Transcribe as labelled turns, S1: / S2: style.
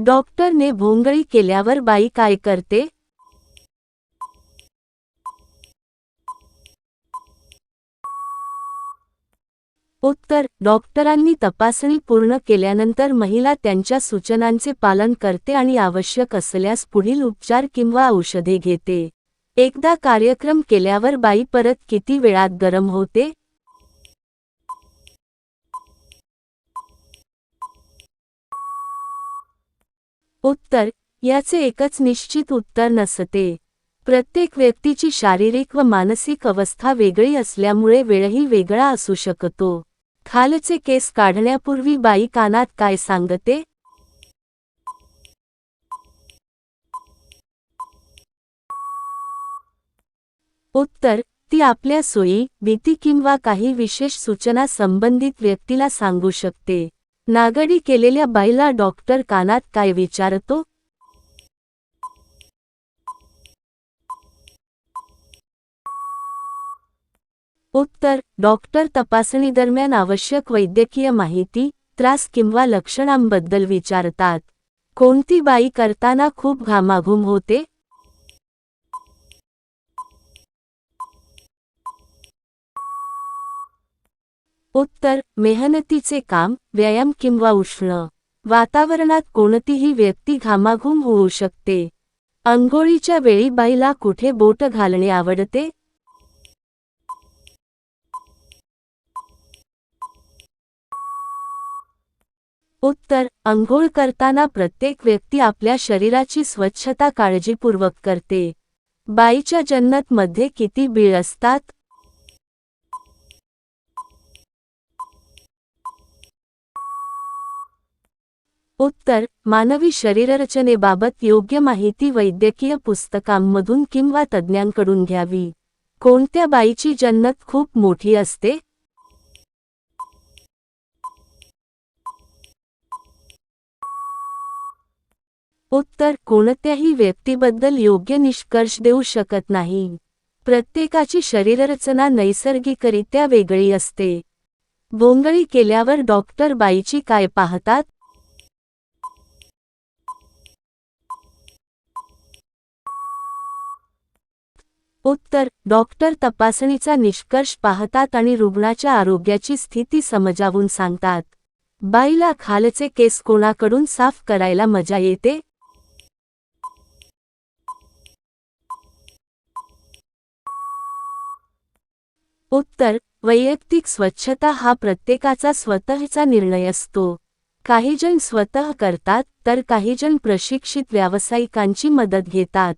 S1: डॉक्टरने भोंगळी केल्यावर बाई काय करते? उत्तर: डॉक्टरांनी तपासणी पूर्ण केल्यानंतर महिला त्यांच्या सूचनांचे पालन करते आणि आवश्यक असल्यास पुढील उपचार किंवा औषधे घेते. एकदा कार्यक्रम केल्यावर बाई परत किती वेळात गरम होते? उत्तर: याचे एकच निश्चित उत्तर नसते. प्रत्येक व्यक्तीची शारीरिक व मानसिक अवस्था वेगळी असल्यामुळे वेळही वेगळा असू शकतो. खालचे केस काढण्यापूर्वी बाई कानात काय सांगते? उत्तर: ती आपल्या सोयी, भीती किंवा काही विशेष सूचना संबंधित व्यक्तीला सांगू शकते. नागडी केलेल्या बाईला डॉक्टर कानात काय विचारतो? उत्तर: डॉक्टर तपासणीदरम्यान आवश्यक वैद्यकीय माहिती, त्रास किंवा लक्षणांबद्दल विचारतात. कोणती बाई करताना खूप घामाघूम होते? उत्तर: मेहनतीचे काम, व्यायाम किंवा उष्ण वातावरणात कोणतीही व्यक्ती घामाघूम होऊ शकते. अंघोळीच्या वेळी बाईला कुठे बोट घालणे आवडते? उत्तर: अंघोळ करताना प्रत्येक व्यक्ती आपल्या शरीराची स्वच्छता काळजीपूर्वक करते. बाईच्या जन्नतमध्ये किती बीळ असतात? उत्तर: मानवी शरीररचनेबाबत योग्य माहिती वैद्यकीय पुस्तकांमधून किंवा तज्ज्ञांकडून घ्यावी. कोणत्या बाईची जन्नत खूप मोठी असते? उत्तर: कोणत्याही व्यक्तीबद्दल योग्य निष्कर्ष देऊ शकत नाही. प्रत्येकाची शरीररचना नैसर्गिकरित्या वेगळी असते. भोंगळी केल्यावर डॉक्टर बाईची काय पाहतात? उत्तर: डॉक्टर तपासणीचा निष्कर्ष पाहतात आणि रुग्णाच्या आरोग्याची स्थिती समजावून सांगतात. बाईला खालचे केस कोणाकडून साफ करायला मजा येते? उत्तर: वैयक्तिक स्वच्छता हा प्रत्येकाचा स्वतःचा निर्णय असतो. काही जण स्वतः करतात, तर काही जण प्रशिक्षित व्यावसायिकांची मदत घेतात.